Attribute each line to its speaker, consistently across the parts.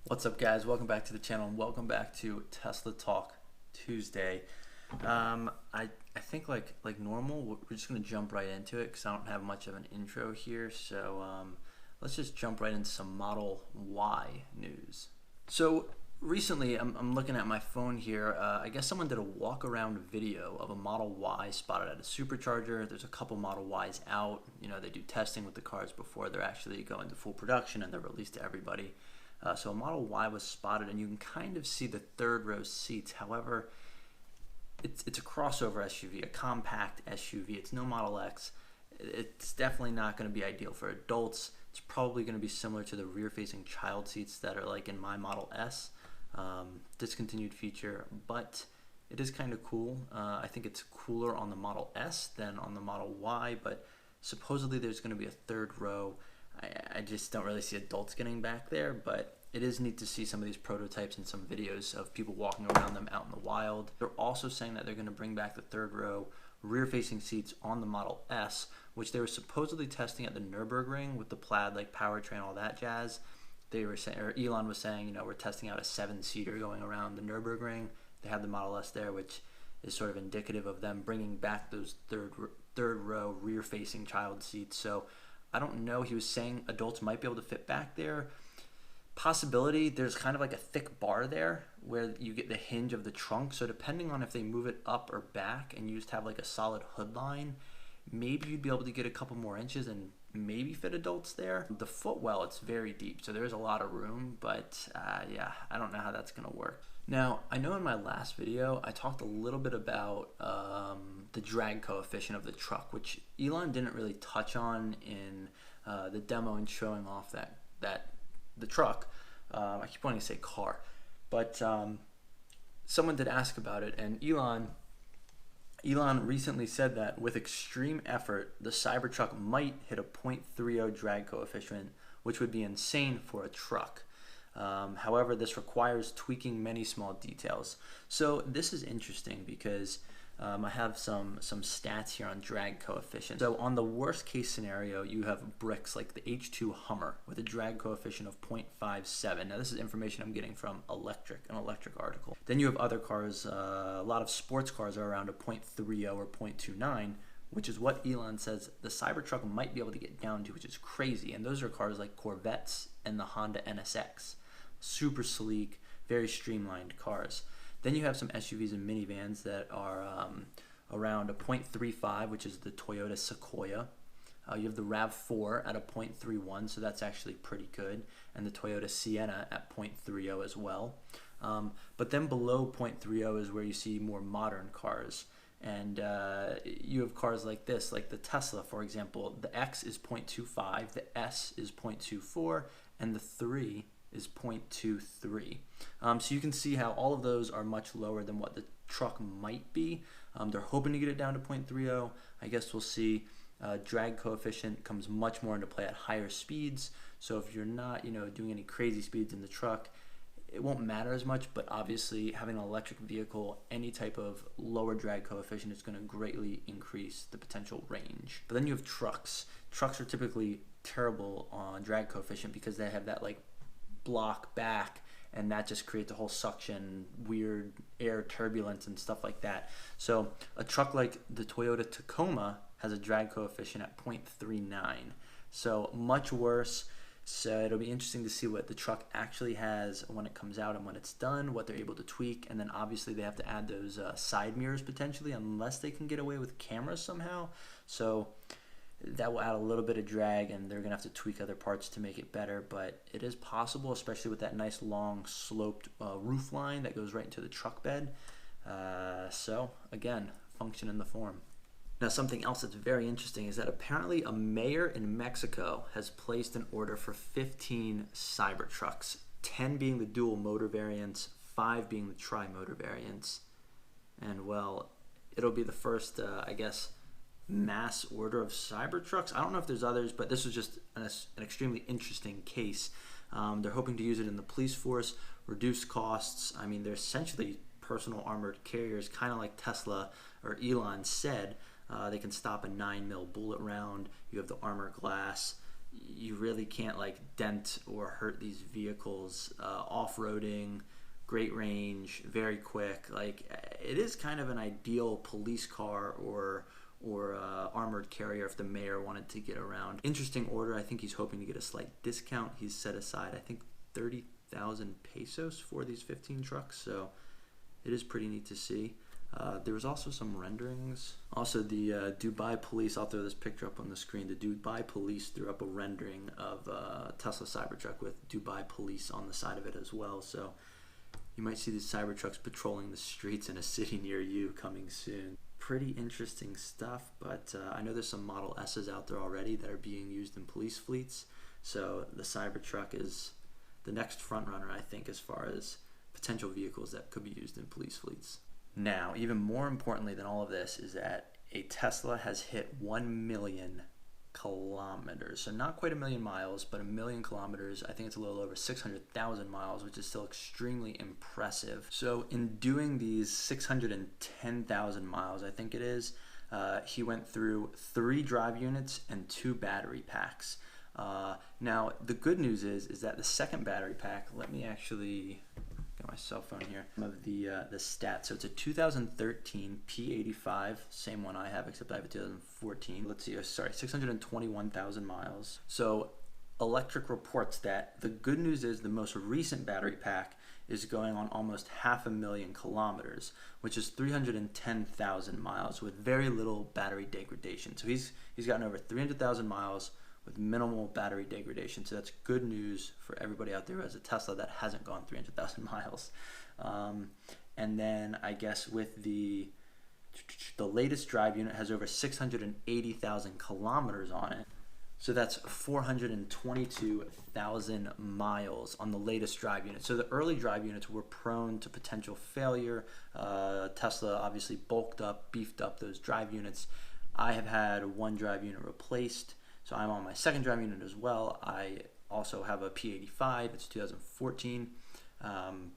Speaker 1: What's up, guys? Welcome back to the channel and welcome back to Tesla Talk Tuesday. I think like normal, we're just gonna jump right into it because I don't have much of an intro here. So let's just jump right into some Model Y news. So recently, I'm looking at my phone here. I guess someone did a walk around video of a Model Y spotted at a supercharger. There's a couple Model Ys out. You know, they do testing with the cars before they're actually going to full production and they're released to everybody. So a Model Y was spotted, and you can kind of see the third row seats. However, it's a crossover SUV, a compact SUV. It's no Model X. It's definitely not going to be ideal for adults. It's probably going to be similar to the rear-facing child seats that are like in my Model S. Discontinued feature, but it is kind of cool. I think it's cooler on the Model S than on the Model Y, but supposedly there's going to be a third row. I just don't really see adults getting back there, but it is neat to see some of these prototypes and some videos of people walking around them out in the wild. They're also saying that they're going to bring back the third row rear-facing seats on the Model S, which they were supposedly testing at the Nürburgring with the plaid like powertrain, all that jazz. They were saying, or Elon was saying, you know, we're testing out a 7-seater going around the Nürburgring. They had the Model S there, which is sort of indicative of them bringing back those third row rear-facing child seats. So I don't know. He was saying adults might be able to fit back there. Possibility, there's kind of like a thick bar there where you get the hinge of the trunk. So depending on if they move it up or back and you just have like a solid hood line, maybe you'd be able to get a couple more inches and maybe fit adults there. The footwell, it's very deep, so there's a lot of room, but yeah, I don't know how that's going to work. Now, I know in my last video, I talked a little bit about the drag coefficient of the truck, which Elon didn't really touch on in the demo and showing off the truck. I keep wanting to say car, but someone did ask about it, and Elon recently said that with extreme effort, the Cybertruck might hit a 0.30 drag coefficient, which would be insane for a truck. However, this requires tweaking many small details. So this is interesting because I have some stats here on drag coefficient. So on the worst case scenario, you have bricks like the H2 Hummer with a drag coefficient of 0.57. Now this is information I'm getting from an electric article. Then you have other cars, a lot of sports cars are around a 0.30 or 0.29, which is what Elon says the Cybertruck might be able to get down to, which is crazy. And those are cars like Corvettes and the Honda NSX. Super sleek, very streamlined cars. Then you have some SUVs and minivans that are around a 0.35, which is the Toyota Sequoia. You have the RAV4 at a 0.31, so that's actually pretty good, and the Toyota Sienna at 0.30 as well. But then below 0.30 is where you see more modern cars. And you have cars like this, like the Tesla, for example. The X is 0.25, the S is 0.24, and the 3 is 0.23. So you can see how all of those are much lower than what the truck might be. They're hoping to get it down to 0.30. I guess we'll see. Drag coefficient comes much more into play at higher speeds. So if you're not, doing any crazy speeds in the truck, it won't matter as much. But obviously, having an electric vehicle, any type of lower drag coefficient is going to greatly increase the potential range. But then you have trucks. Trucks are typically terrible on drag coefficient because they have that like block back, and that just creates a whole suction, weird air turbulence and stuff like that. So a truck like the Toyota Tacoma has a drag coefficient at 0.39, so much worse. So it'll be interesting to see what the truck actually has when it comes out and when it's done, what they're able to tweak. And then obviously they have to add those side mirrors potentially, unless they can get away with cameras somehow. So that will add a little bit of drag, and they're going to have to tweak other parts to make it better. But it is possible, especially with that nice long sloped roof line that goes right into the truck bed. So again, function in the form. Now, something else that's very interesting is that apparently a mayor in Mexico has placed an order for 15 Cybertrucks, 10 being the dual motor variants, 5 being the tri-motor variants. And well, it'll be the first, I guess, mass order of Cybertrucks. I don't know if there's others, but this was just an extremely interesting case. They're hoping to use it in the police force, reduce costs. I mean, they're essentially personal armored carriers, kind of like Tesla or Elon said. They can stop a 9mm bullet round. You have the armor glass. you really can't like dent or hurt these vehicles. Off-roading, great range, very quick. Like, it is kind of an ideal police car or armored carrier if the mayor wanted to get around. Interesting order. I think he's hoping to get a slight discount. He's set aside, I think, 30,000 pesos for these 15 trucks, so it is pretty neat to see. There was also some renderings. Also, the Dubai police, I'll throw this picture up on the screen. The Dubai police threw up a rendering of Tesla Cybertruck with Dubai police on the side of it as well. So you might see these Cybertrucks patrolling the streets in a city near you coming soon. Pretty interesting stuff, but I know there's some Model S's out there already that are being used in police fleets. So the Cybertruck is the next front runner, I think, as far as potential vehicles that could be used in police fleets. Now, even more importantly than all of this is that a Tesla has hit 1 million kilometers. So not quite a million miles, but a million kilometers. I think it's a little over 600,000 miles, which is still extremely impressive. So in doing these 610,000 miles, I think it is, he went through 3 drive units and 2 battery packs. Now, the good news is that the second battery pack, let me actually get my cell phone here, of the stats. So it's a 2013 P85, same one I have, except I have a 2014. Let's see, sorry, 621,000 miles. So Electric reports that the good news is the most recent battery pack is going on almost 500,000 kilometers, which is 310,000 miles with very little battery degradation. So he's gotten over 300,000 miles with minimal battery degradation. So that's good news for everybody out there who has a Tesla that hasn't gone 300,000 miles. And then I guess with the latest drive unit has over 680,000 kilometers on it. So that's 422,000 miles on the latest drive unit. So the early drive units were prone to potential failure. Tesla obviously bulked up, beefed up those drive units. I have had one drive unit replaced. So I'm on my second drive unit as well. I also have a P85, it's 2014,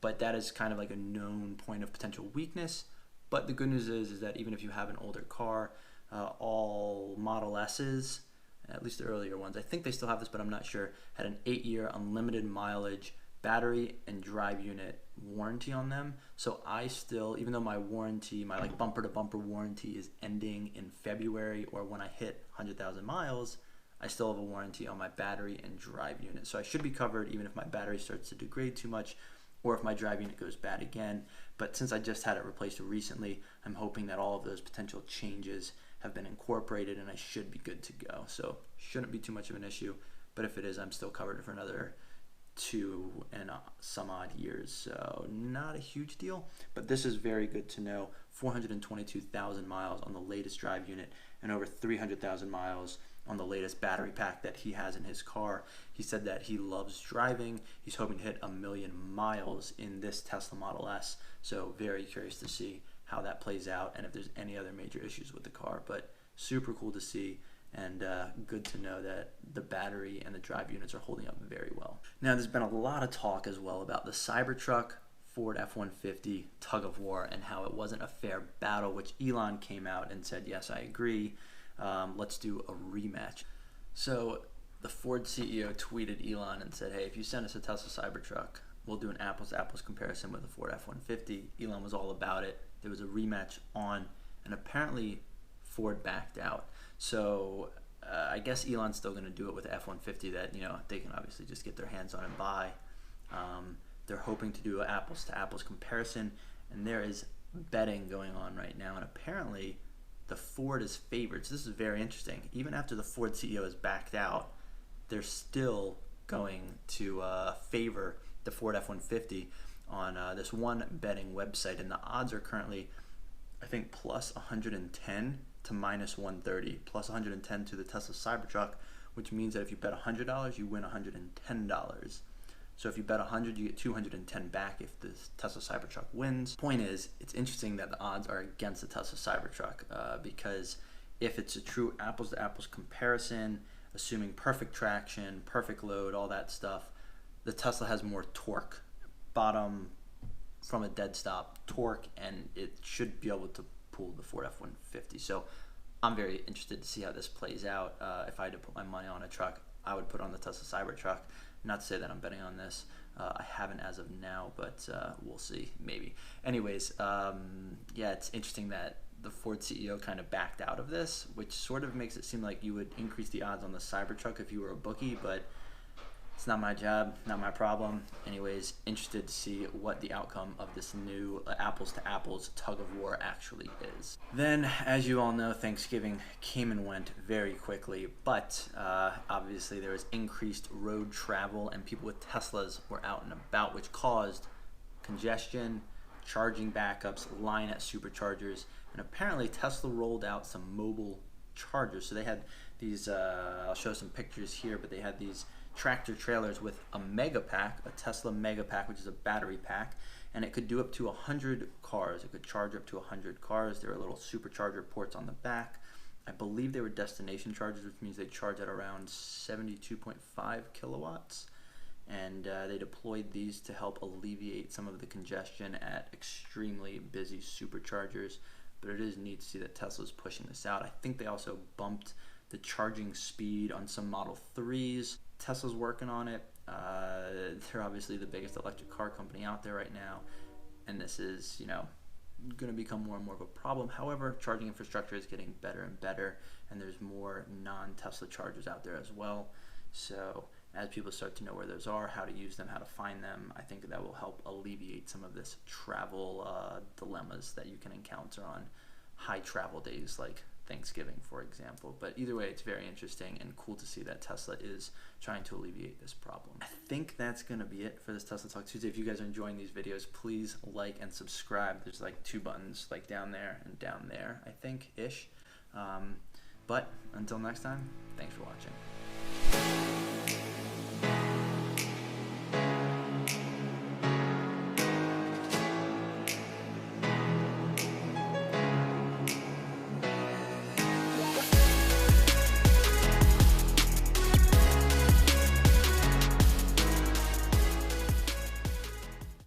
Speaker 1: but that is kind of like a known point of potential weakness. But the good news is that even if you have an older car, all Model S's, at least the earlier ones, I think they still have this, but I'm not sure, had an 8-year unlimited mileage battery and drive unit warranty on them. So I still, even though my warranty, my like bumper to bumper warranty is ending in February, or when I hit 100,000 miles, I still have a warranty on my battery and drive unit. So I should be covered even if my battery starts to degrade too much or if my drive unit goes bad again. But since I just had it replaced recently, I'm hoping that all of those potential changes have been incorporated and I should be good to go. So shouldn't be too much of an issue, but if it is, I'm still covered for another 2 and some odd years. So not a huge deal, but this is very good to know. 422,000 miles on the latest drive unit and over 300,000 miles on the latest battery pack that he has in his car. He said that he loves driving. He's hoping to hit 1 million miles in this Tesla Model S. So very curious to see how that plays out and if there's any other major issues with the car. But super cool to see and good to know that the battery and the drive units are holding up very well. Now there's been a lot of talk as well about the Cybertruck Ford F-150 tug of war and how it wasn't a fair battle, which Elon came out and said, yes, I agree. Let's do a rematch. So the Ford CEO tweeted Elon and said, hey, if you send us a Tesla Cybertruck, we'll do an apples to apples comparison with the Ford F-150. Elon was all about it. There was a rematch on, and apparently Ford backed out. So I guess Elon's still going to do it with the F-150 that, you know, they can obviously just get their hands on and buy. They're hoping to do an apples to apples comparison, and there is betting going on right now, and apparently the Ford is favored. So this is very interesting. Even after the Ford CEO has backed out, they're still going to favor the Ford F-150 on this one betting website. And the odds are currently, I think, plus 110 to minus 130. Plus 110 to the Tesla Cybertruck, which means that if you bet $100, you win $110. So if you bet 100, you get 210 back if the Tesla Cybertruck wins. Point is, it's interesting that the odds are against the Tesla Cybertruck because if it's a true apples-to-apples comparison, assuming perfect traction, perfect load, all that stuff, the Tesla has more torque, bottom from a dead stop torque, and it should be able to pull the Ford F-150. So I'm very interested to see how this plays out. If I had to put my money on a truck, I would put on the Tesla Cybertruck. Not to say that I'm betting on this. I haven't as of now, but we'll see, maybe. Anyways, yeah, it's interesting that the Ford CEO kind of backed out of this, which sort of makes it seem like you would increase the odds on the Cybertruck if you were a bookie, but it's not my job, not my problem. Anyways, interested to see what the outcome of this new apples to apples tug of war actually is. Then, as you all know, Thanksgiving came and went very quickly, but obviously there was increased road travel and people with Teslas were out and about, which caused congestion, charging backups, line at superchargers, and apparently Tesla rolled out some mobile chargers. So they had these, I'll show some pictures here, but they had these tractor trailers with a mega pack, a Tesla mega pack, which is a battery pack, and it could do up to 100 cars. It could charge up to 100 cars. There were little supercharger ports on the back. I believe they were destination chargers, which means they charge at around 72.5 kilowatts. And they deployed these to help alleviate some of the congestion at extremely busy superchargers. But it is neat to see that Tesla's pushing this out. I think they also bumped the charging speed on some Model 3s. Tesla's working on it. They're obviously the biggest electric car company out there right now, and this is, you know, going to become more and more of a problem. However, charging infrastructure is getting better and better, and there's more non-Tesla chargers out there as well. So as people start to know where those are, how to use them, how to find them, I think that will help alleviate some of this travel dilemmas that you can encounter on high travel days like Thanksgiving, for example. But either way, it's very interesting and cool to see that Tesla is trying to alleviate this problem. I think that's going to be it for this Tesla Talk Tuesday. If you guys are enjoying these videos, please like and subscribe. There's like 2 buttons, like down there and down there, I think, ish. But until next time, thanks for watching.